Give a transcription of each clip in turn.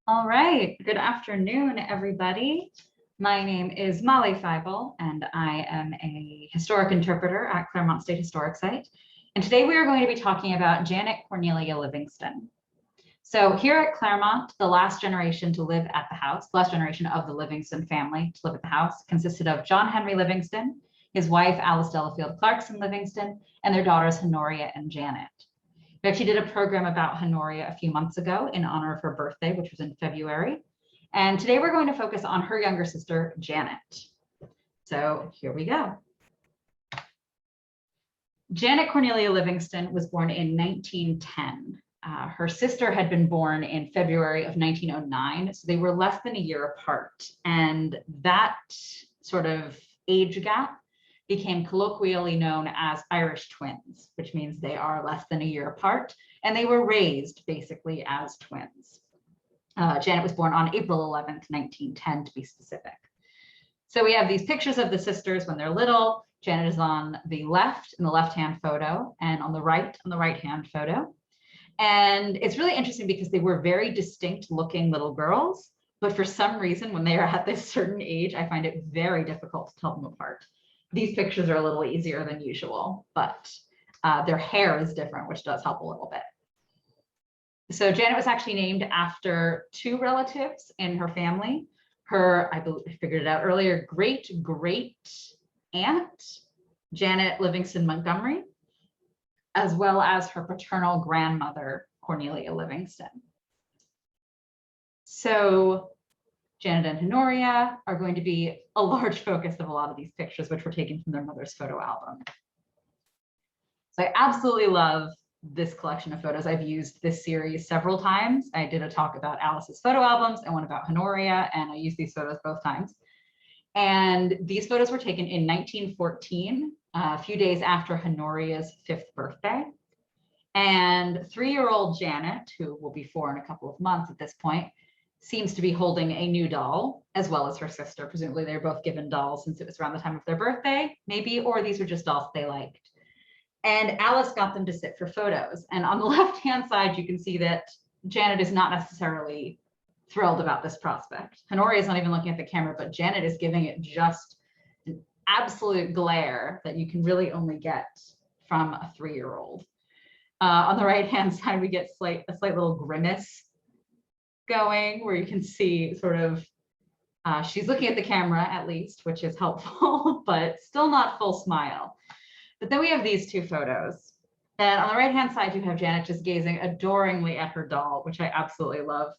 All right, good afternoon, everybody. My name is Molly Feibel, and I am a historic interpreter at Clermont State Historic Site. And today we are going to be talking about Janet Cornelia Livingston. So here at Clermont, the last generation to live at the house, the last generation of the Livingston family to live at the house consisted of John Henry Livingston, his wife, Alice Delafield Clarkson Livingston, and their daughters, Honoria and Janet. We actually did a program about Honoria a few months ago in honor of her birthday, which was in February. And today we're going to focus on her younger sister, Janet. So here we go. Janet Cornelia Livingston was born in 1910. Her sister had been born in February of 1909, so they were less than a year apart. And that sort of age gap became colloquially known as Irish twins, which means they are less than a year apart, and they were raised basically as twins. Janet was born on April 11th, 1910, to be specific. So we have these pictures of the sisters when they're little. Janet is on the left in the left-hand photo, and on the right-hand photo. And it's really interesting because they were very distinct looking little girls, but for some reason, when they are at this certain age, I find it very difficult to tell them apart. These pictures are a little easier than usual, but their hair is different, which does help a little bit. So Janet was actually named after two relatives in her family. Her, I figured it out earlier, great-great aunt, Janet Livingston Montgomery, as well as her paternal grandmother, Cornelia Livingston. So Janet and Honoria are going to be a large focus of a lot of these pictures, which were taken from their mother's photo album. So I absolutely love this collection of photos. I've used this series several times. I did a talk about Alice's photo albums and one about Honoria, and I used these photos both times. And these photos were taken in 1914, a few days after Honoria's 5th birthday. And 3-year-old Janet, who will be 4 in a couple of months at this point, seems to be holding a new doll, as well as her sister. Presumably they're both given dolls since it was around the time of their birthday, maybe, or these were just dolls they liked. And Alice got them to sit for photos. And on the left-hand side, you can see that Janet is not necessarily thrilled about this prospect. Honoria is not even looking at the camera, but Janet is giving it just an absolute glare that you can really only get from a 3-year-old. On the right-hand side, we get a slight little grimace going, where you can see sort of she's looking at the camera at least, which is helpful, but still not full smile. But then we have these two photos. And on the right-hand side, you have Janet just gazing adoringly at her doll, which I absolutely love.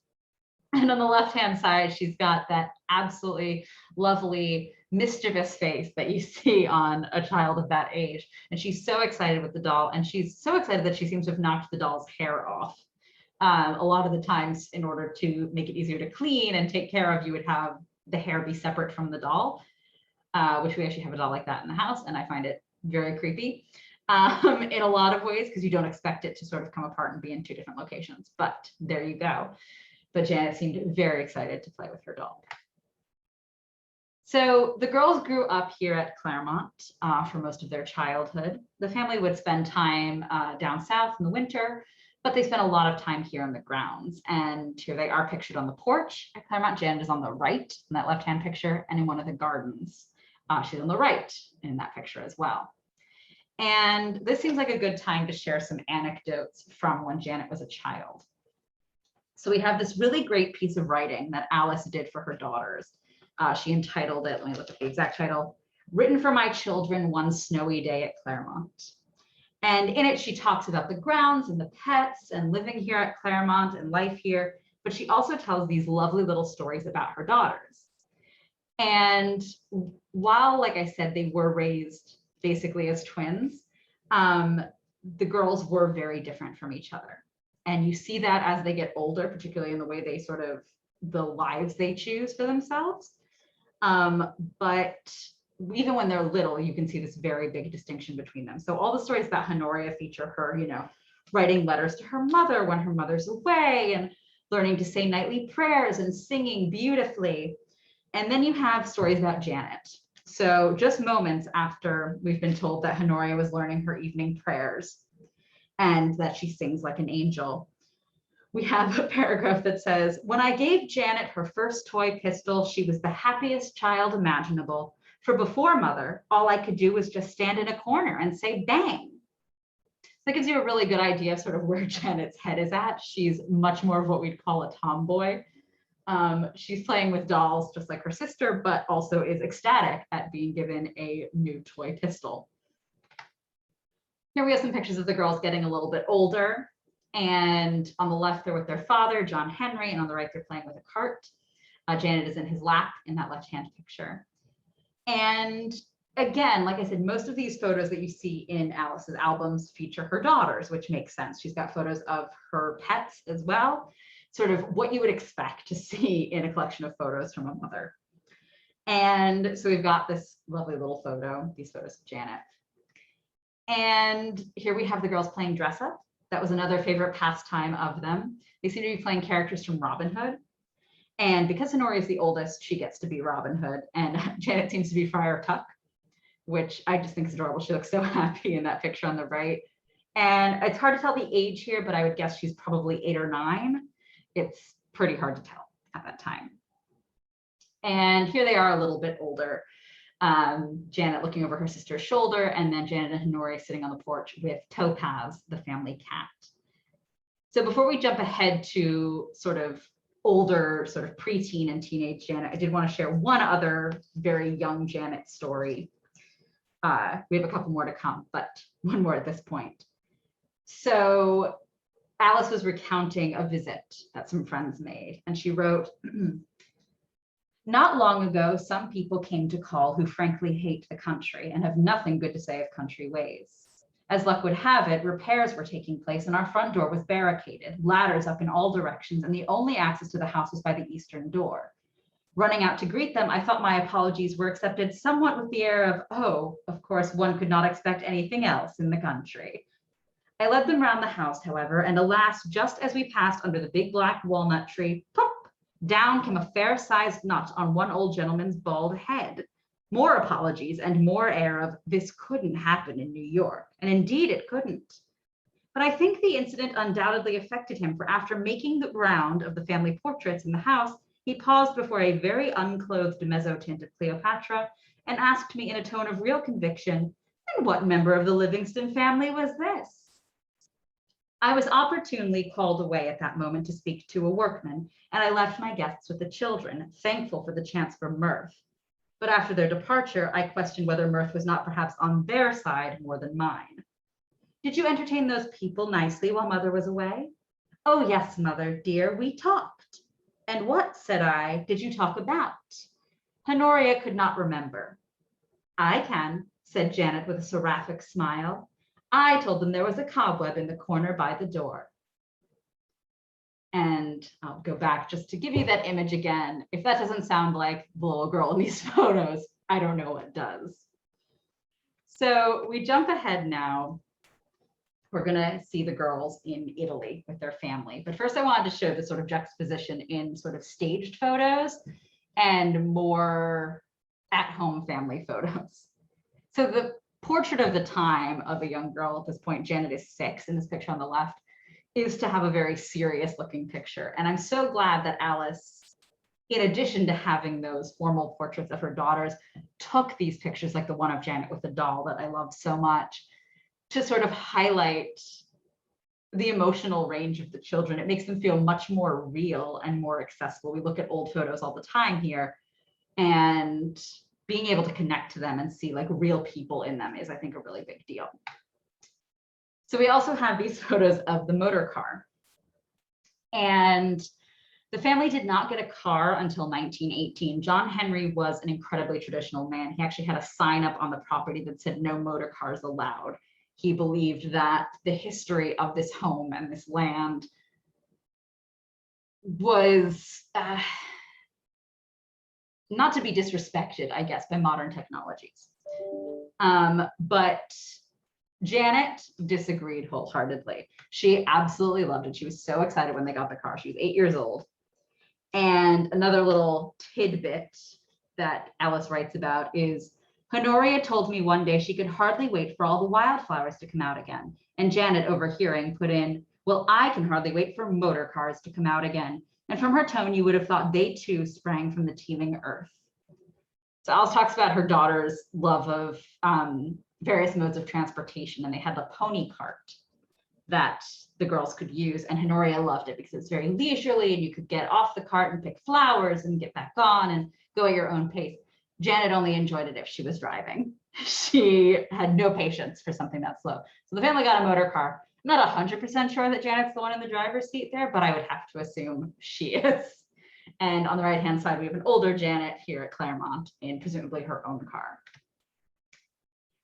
And on the left-hand side, she's got that absolutely lovely, mischievous face that you see on a child of that age. And she's so excited with the doll, and she's so excited that she seems to have knocked the doll's hair off. A lot of the times, in order to make it easier to clean and take care of, you would have the hair be separate from the doll, which we actually have a doll like that in the house, and I find it very creepy in a lot of ways, because you don't expect it to sort of come apart and be in 2 different locations, but there you go. But Janet seemed very excited to play with her doll. So the girls grew up here at Clermont for most of their childhood. The family would spend time down south in the winter, but they spent a lot of time here in the grounds. And here they are pictured on the porch at Clermont. Janet is on the right in that left-hand picture, and in one of the gardens. She's on the right in that picture as well. And this seems like a good time to share some anecdotes from when Janet was a child. So we have this really great piece of writing that Alice did for her daughters. She entitled it, let me look at the exact title, "Written for My Children One Snowy Day at Clermont." And in it, she talks about the grounds and the pets and living here at Clermont and life here, but she also tells these lovely little stories about her daughters. And while, like I said, they were raised basically as twins, the girls were very different from each other. And you see that as they get older, particularly in the way they sort of, the lives they choose for themselves. But even when they're little, you can see this very big distinction between them. So all the stories about Honoria feature her, writing letters to her mother when her mother's away, and learning to say nightly prayers and singing beautifully. And then you have stories about Janet. So just moments after we've been told that Honoria was learning her evening prayers and that she sings like an angel, we have a paragraph that says, when I gave Janet her first toy pistol, she was the happiest child imaginable. For before mother, all I could do was just stand in a corner and say bang. That gives you a really good idea of sort of where Janet's head is at. She's much more of what we'd call a tomboy. She's playing with dolls just like her sister, but also is ecstatic at being given a new toy pistol. Here we have some pictures of the girls getting a little bit older. And on the left, they're with their father, John Henry, and on the right, they're playing with a cart. Janet is in his lap in that left-hand picture. And again, like I said, most of these photos that you see in Alice's albums feature her daughters, which makes sense. She's got photos of her pets as well, sort of what you would expect to see in a collection of photos from a mother. And so we've got this lovely little photo, these photos of Janet. And here we have the girls playing dress up. That was another favorite pastime of them. They seem to be playing characters from Robin Hood. And because Honoria is the oldest, she gets to be Robin Hood, and Janet seems to be Friar Tuck, which I just think is adorable. She looks so happy in that picture on the right. And it's hard to tell the age here, but I would guess she's probably 8 or 9. It's pretty hard to tell at that time. And here they are a little bit older. Janet looking over her sister's shoulder, and then Janet and Honoria sitting on the porch with Topaz, the family cat. So before we jump ahead to sort of older, sort of preteen and teenage Janet, I did want to share one other very young Janet story. We have a couple more to come, but one more at this point. So Alice was recounting a visit that some friends made, and she wrote, not long ago, some people came to call who frankly hate the country and have nothing good to say of country ways. As luck would have it, repairs were taking place and our front door was barricaded, ladders up in all directions, and the only access to the house was by the eastern door. Running out to greet them, I thought my apologies were accepted somewhat with the air of, oh, of course, one could not expect anything else in the country. I led them round the house, however, and alas, just as we passed under the big black walnut tree, pop, down came a fair-sized nut on one old gentleman's bald head. More apologies and more air of, this couldn't happen in New York, and indeed it couldn't. But I think the incident undoubtedly affected him, for after making the round of the family portraits in the house, he paused before a very unclothed mezzotint of Cleopatra and asked me in a tone of real conviction, and what member of the Livingston family was this? I was opportunely called away at that moment to speak to a workman, and I left my guests with the children, thankful for the chance for mirth. But after their departure, I questioned whether mirth was not perhaps on their side more than mine. Did you entertain those people nicely while mother was away? Oh, yes, mother, dear, we talked. And what, said I, did you talk about? Honoria could not remember. I can, said Janet with a seraphic smile. I told them there was a cobweb in the corner by the door. And I'll go back just to give you that image again. If that doesn't sound like the little girl in these photos, I don't know what does. So we jump ahead now. We're going to see the girls in Italy with their family. But first I wanted to show the sort of juxtaposition in sort of staged photos and more at-home family photos. So the portrait of the time of a young girl at this point, Janet is 6 in this picture on the left, is to have a very serious looking picture. And I'm so glad that Alice, in addition to having those formal portraits of her daughters, took these pictures like the one of Janet with the doll that I love so much to sort of highlight the emotional range of the children. It makes them feel much more real and more accessible. We look at old photos all the time here, and being able to connect to them and see like real people in them is, I think, a really big deal. So we also have these photos of the motor car. And the family did not get a car until 1918. John Henry was an incredibly traditional man. He actually had a sign up on the property that said no motor cars allowed. He believed that the history of this home and this land was not to be disrespected, I guess, by modern technologies. But Janet disagreed wholeheartedly. She absolutely loved it. She was so excited when they got the car. She was 8 years old. And another little tidbit that Alice writes about is, Honoria told me one day she could hardly wait for all the wildflowers to come out again. And Janet, overhearing, put in, Well, I can hardly wait for motor cars to come out again. And from her tone, you would have thought they too sprang from the teeming earth. So Alice talks about her daughter's love of various modes of transportation, and they had the pony cart that the girls could use, and Honoria loved it because it's very leisurely and you could get off the cart and pick flowers and get back on and go at your own pace. Janet only enjoyed it if she was driving. She had no patience for something that slow. So the family got a motor car. I'm not 100% sure that Janet's the one in the driver's seat there, but I would have to assume she is. And on the right-hand side, we have an older Janet here at Clermont in presumably her own car.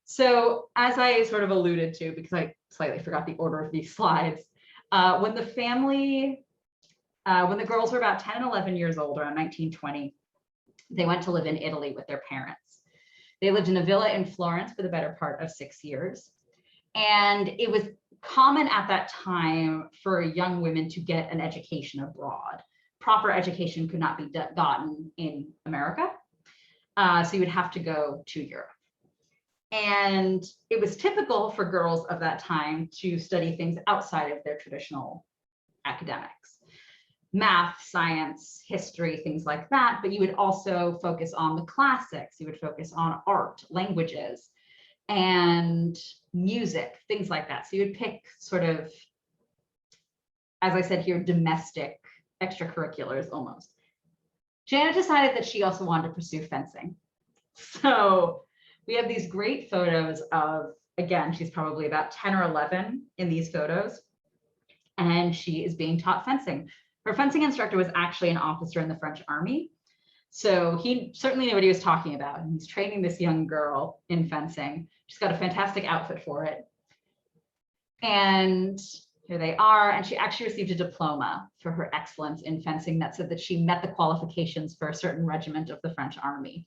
So as I sort of alluded to, because I slightly forgot the order of these slides, when the girls were about 10 and 11 years old, around 1920, they went to live in Italy with their parents. They lived in a villa in Florence for the better part of 6 years. And it was common at that time for young women to get an education abroad. Proper education could not be gotten in America. So you would have to go to Europe. And it was typical for girls of that time to study things outside of their traditional academics. Math, science, history, things like that, but you would also focus on the classics. You would focus on art, languages, and music, things like that. So you would pick sort of, as I said here, domestic extracurriculars almost. Janet decided that she also wanted to pursue fencing. So we have these great photos of, again, she's probably about 10 or 11 in these photos, and she is being taught fencing. Her fencing instructor was actually an officer in the French army. So he certainly knew what he was talking about. And he's training this young girl in fencing. She's got a fantastic outfit for it. And here they are. And she actually received a diploma for her excellence in fencing that said that she met the qualifications for a certain regiment of the French army.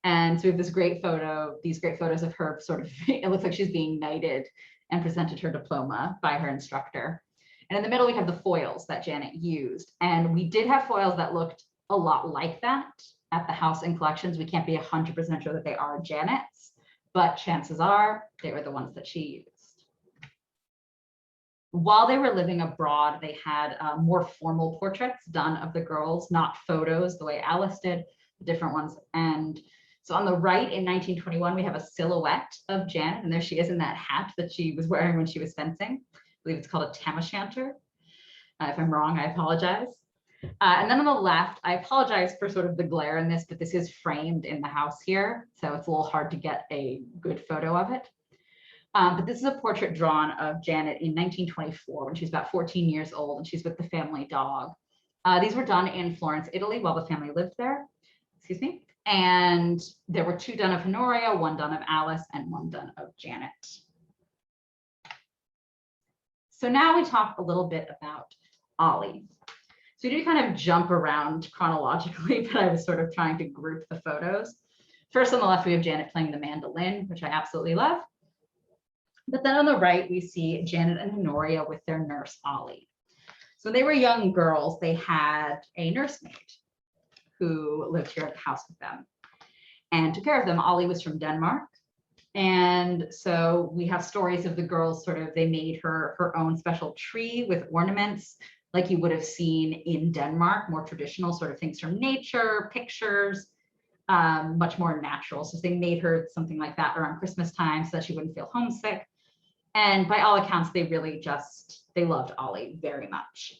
And so we have this great photo, these great photos of her sort of, it looks like she's being knighted and presented her diploma by her instructor. And in the middle, we have the foils that Janet used. And we did have foils that looked a lot like that at the house in collections. We can't be 100% sure that they are Janet's, but chances are they were the ones that she used. While they were living abroad, they had more formal portraits done of the girls, not photos the way Alice did, different ones. And so on the right in 1921, we have a silhouette of Janet, and there she is in that hat that she was wearing when she was fencing. I believe it's called a tam o' shanter. If I'm wrong, I apologize. And then on the left, I apologize for sort of the glare in this, but this is framed in the house here, so it's a little hard to get a good photo of it. But this is a portrait drawn of Janet in 1924 when she's about 14 years old, and she's with the family dog. These were done in Florence, Italy, while the family lived there. Excuse me. And there were 2 done of Honoria, 1 done of Alice, and 1 done of Janet. So now we talk a little bit about Ollie. So we do kind of jump around chronologically, but I was sort of trying to group the photos. First on the left, we have Janet playing the mandolin, which I absolutely love. But then on the right, we see Janet and Honoria with their nurse, Ollie. So when they were young girls, they had a nursemaid who lived here at the house with them and took care of them. Ollie was from Denmark. And so we have stories of the girls sort of, they made her own special tree with ornaments like you would have seen in Denmark, more traditional sort of things from nature, pictures, much more natural. So they made her something like that around Christmas time so that she wouldn't feel homesick. And by all accounts, they really they loved Ollie very much.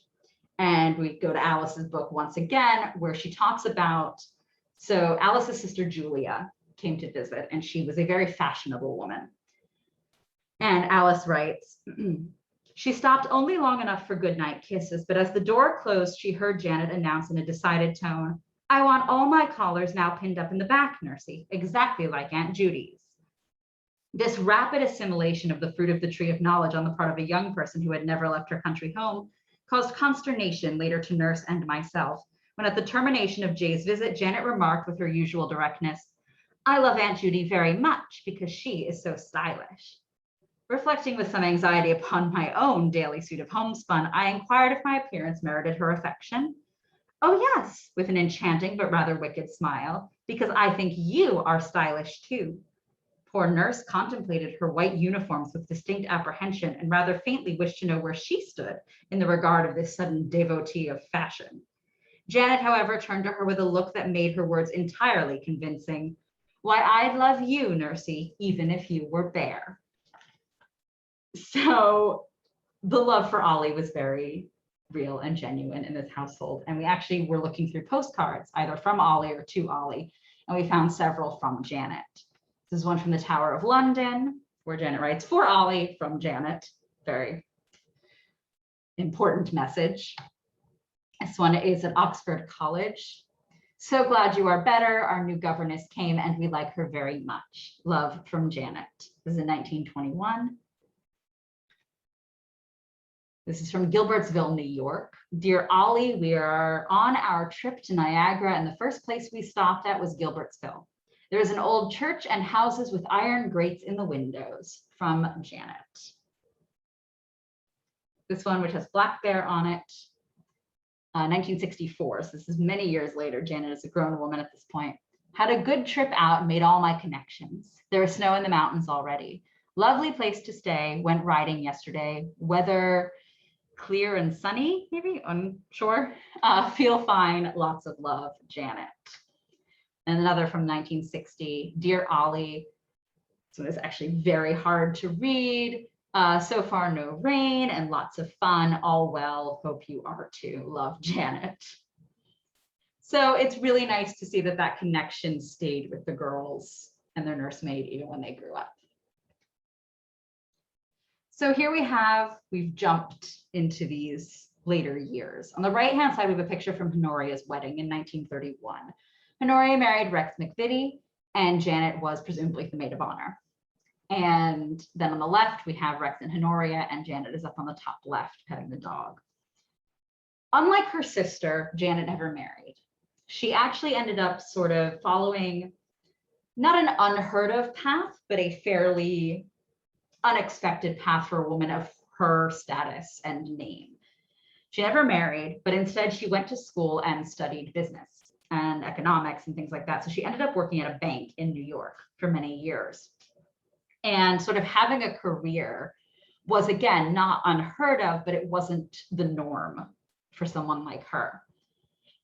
And we go to Alice's book once again, where she talks about, so Alice's sister Julia came to visit, and she was a very fashionable woman. And Alice writes, she stopped only long enough for goodnight kisses, but as the door closed, she heard Janet announce in a decided tone, I want all my collars now pinned up in the back, Nursey, exactly like Aunt Judy's. This rapid assimilation of the fruit of the tree of knowledge on the part of a young person who had never left her country home caused consternation later to Nurse and myself, when at the termination of Jay's visit, Janet remarked with her usual directness, I love Aunt Judy very much because she is so stylish. Reflecting with some anxiety upon my own daily suit of homespun, I inquired if my appearance merited her affection. Oh yes, with an enchanting but rather wicked smile, because I think you are stylish too. Poor nurse contemplated her white uniforms with distinct apprehension and rather faintly wished to know where she stood in the regard of this sudden devotee of fashion. Janet, however, turned to her with a look that made her words entirely convincing. Why, I'd love you, Nursey, even if you were bare. So the love for Ollie was very real and genuine in this household. And we actually were looking through postcards, either from Ollie or to Ollie, and we found several from Janet. This is one from the Tower of London, where Janet writes, for Ollie, from Janet. Very important message. This one is at Oxford College. So glad you are better. Our new governess came and we like her very much. Love, from Janet. This is in 1921. This is from Gilbertsville, New York. Dear Ollie, we are on our trip to Niagara and the first place we stopped at was Gilbertsville. There is an old church and houses with iron grates in the windows, from Janet. This one, which has Black Bear on it, 1964. So this is many years later. Janet is a grown woman at this point. Had a good trip out, made all my connections. There was snow in the mountains already. Lovely place to stay. Went riding yesterday. Weather clear and sunny, maybe, unsure. Feel fine, lots of love, Janet. And another from 1960, Dear Ollie. So it's actually very hard to read. So far, no rain and lots of fun. All well. Hope you are too. Love, Janet. So it's really nice to see that that connection stayed with the girls and their nursemaid even when they grew up. So here we've jumped into these later years. On the right-hand side, we have a picture from Honoria's wedding in 1931. Honoria married Rex McVitie, and Janet was presumably the maid of honor. And then on the left, we have Rex and Honoria, and Janet is up on the top left petting the dog. Unlike her sister, Janet never married. She actually ended up sort of following not an unheard of path, but a fairly unexpected path for a woman of her status and name. She never married, but instead she went to school and studied business and economics and things like that. So she ended up working at a bank in New York for many years. And sort of having a career was, again, not unheard of, but it wasn't the norm for someone like her.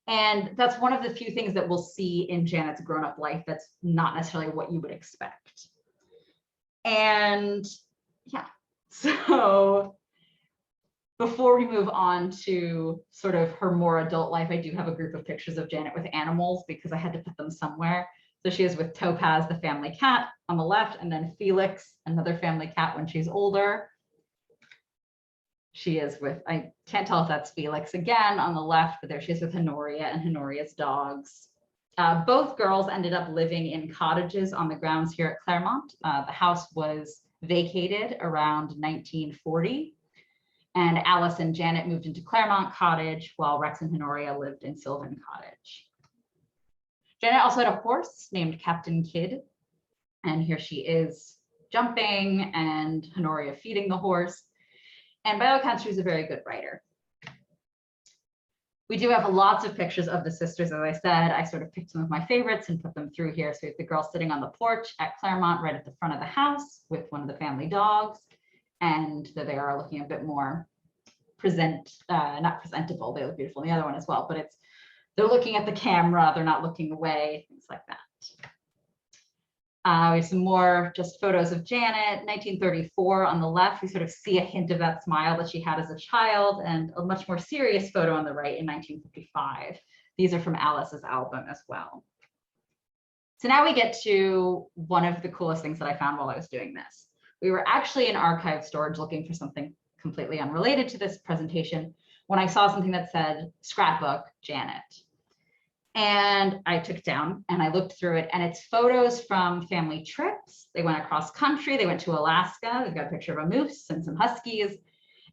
And that's one of the few things that we'll see in Janet's grown-up life that's not necessarily what you would expect. And yeah, so before we move on to sort of her more adult life, I do have a group of pictures of Janet with animals because I had to put them somewhere. So she is with Topaz, the family cat, on the left, and then Felix, another family cat when she's older. She is with, I can't tell if that's Felix again on the left, but there she is with Honoria and Honoria's dogs. Both girls ended up living in cottages on the grounds here at Clermont. The house was vacated around 1940, and Alice and Janet moved into Clermont Cottage while Rex and Honoria lived in Sylvan Cottage. Janet also had a horse named Captain Kidd, and here she is jumping and Honoria feeding the horse. And by all accounts, she was a very good writer. We do have lots of pictures of the sisters. As I said, I sort of picked some of my favorites and put them through here. So we have the girl sitting on the porch at Clermont right at the front of the house with one of the family dogs. And they are looking a bit more not presentable. They look beautiful in the other one as well, but they're looking at the camera, they're not looking away, things like that. We have some more just photos of Janet. 1934 on the left, we sort of see a hint of that smile that she had as a child, and a much more serious photo on the right in 1955. These are from Alice's album as well. So now we get to one of the coolest things that I found while I was doing this. We were actually in archive storage looking for something completely unrelated to this presentation when I saw something that said scrapbook Janet. And I took it down and I looked through it, and it's photos from family trips. They went across country. They went to Alaska. They've got a picture of a moose and some huskies.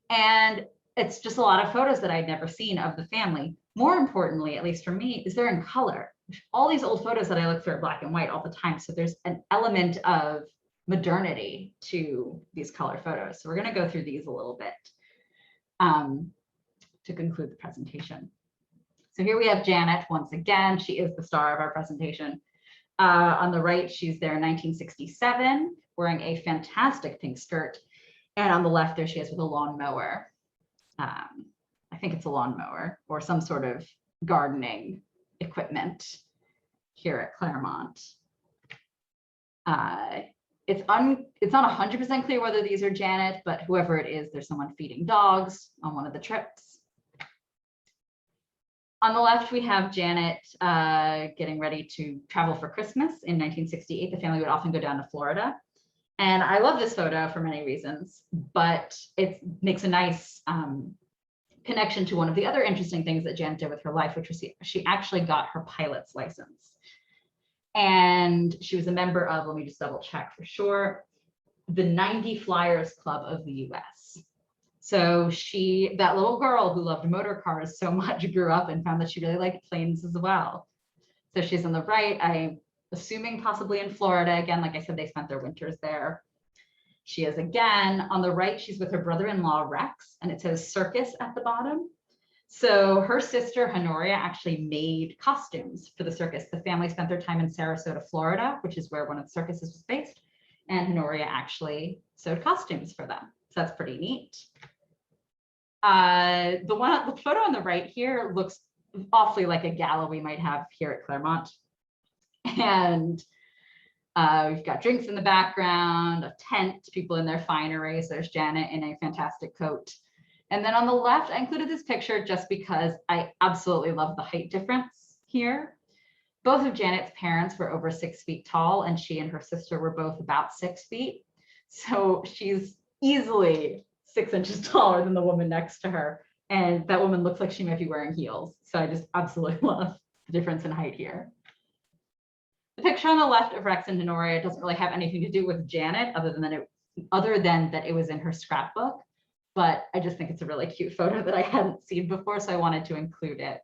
And it's just a lot of photos that I'd never seen of the family. More importantly, at least for me, is they're in color. All these old photos that I look through are black and white all the time. So there's an element of modernity to these color photos. So we're going to go through these a little bit to conclude the presentation. So here we have Janet once again. She is the star of our presentation. On the right, she's there in 1967, wearing a fantastic pink skirt. And on the left, there she is with a lawnmower. I think it's a lawnmower or some sort of gardening equipment here at Clermont. It's not 100% clear whether these are Janet, but whoever it is, there's someone feeding dogs on one of the trips. On the left, we have Janet getting ready to travel for Christmas in 1968. The family would often go down to Florida. And I love this photo for many reasons, but it makes a nice connection to one of the other interesting things that Janet did with her life, which was she actually got her pilot's license. And she was a member of, let me just double check for sure, the 90 Flyers Club of the US. So that little girl who loved motor cars so much grew up and found that she really liked planes as well. So she's on the right, I'm assuming possibly in Florida. Again, like I said, they spent their winters there. She is again on the right, she's with her brother-in-law Rex, and it says circus at the bottom. So her sister Honoria actually made costumes for the circus. The family spent their time in Sarasota, Florida, which is where one of the circuses was based. And Honoria actually sewed costumes for them. So that's pretty neat. The photo on the right here looks awfully like a gala we might have here at Clermont. And we've got drinks in the background, a tent, people in their finery. So there's Janet in a fantastic coat. And then on the left, I included this picture just because I absolutely love the height difference here. Both of Janet's parents were over 6 feet tall, and she and her sister were both about 6 feet. So she's easily 6 inches taller than the woman next to her. And that woman looks like she might be wearing heels. So I just absolutely love the difference in height here. The picture on the left of Rex and Honoria doesn't really have anything to do with Janet other than that it was in her scrapbook. But I just think it's a really cute photo that I hadn't seen before, so I wanted to include it.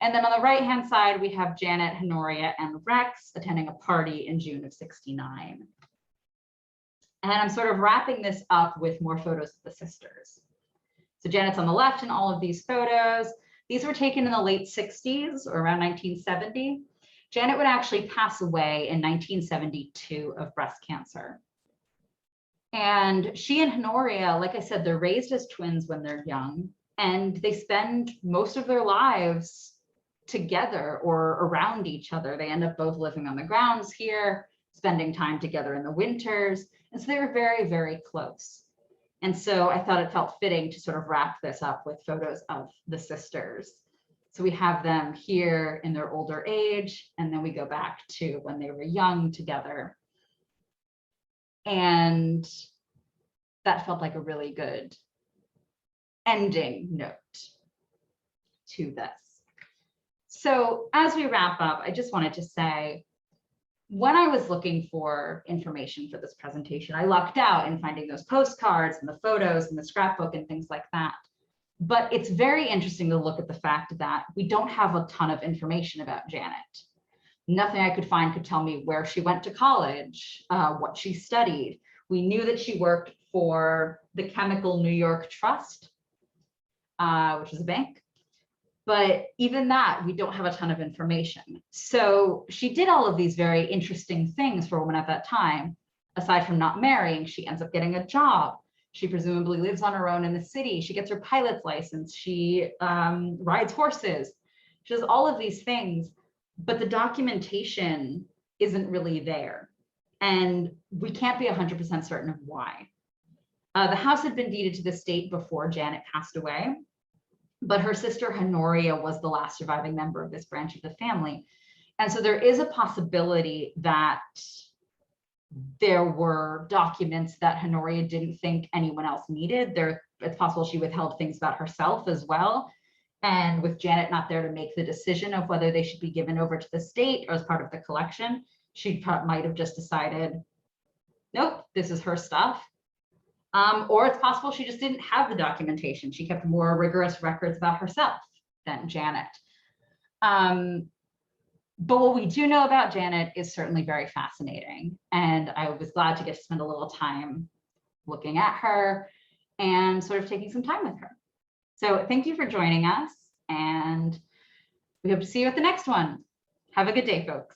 And then on the right-hand side, we have Janet, Honoria, and Rex attending a party in June of '69. And I'm sort of wrapping this up with more photos of the sisters. So Janet's on the left in all of these photos. These were taken in the late 60s or around 1970. Janet would actually pass away in 1972 of breast cancer. And she and Honoria, like I said, they're raised as twins when they're young, and they spend most of their lives together or around each other. They end up both living on the grounds here, spending time together in the winters. And so they were very, very close. And so I thought it felt fitting to sort of wrap this up with photos of the sisters. So we have them here in their older age, and then we go back to when they were young together. And that felt like a really good ending note to this. So as we wrap up, I just wanted to say, when I was looking for information for this presentation, I lucked out in finding those postcards and the photos and the scrapbook and things like that. But it's very interesting to look at the fact that we don't have a ton of information about Janet. Nothing I could find could tell me where she went to college, what she studied. We knew that she worked for the Chemical New York Trust, which is a bank. But even that, we don't have a ton of information. So she did all of these very interesting things for a woman at that time. Aside from not marrying, she ends up getting a job. She presumably lives on her own in the city. She gets her pilot's license. She rides horses. She does all of these things, but the documentation isn't really there. And we can't be 100% certain of why. The house had been deeded to the state before Janet passed away, but her sister Honoria was the last surviving member of this branch of the family. And so there is a possibility that there were documents that Honoria didn't think anyone else needed. It's possible she withheld things about herself as well. And with Janet not there to make the decision of whether they should be given over to the state or as part of the collection, she might have just decided, nope, this is her stuff. Or it's possible she just didn't have the documentation. She kept more rigorous records about herself than Janet. But what we do know about Janet is certainly very fascinating. And I was glad to get to spend a little time looking at her and sort of taking some time with her. So thank you for joining us, and we hope to see you at the next one. Have a good day, folks.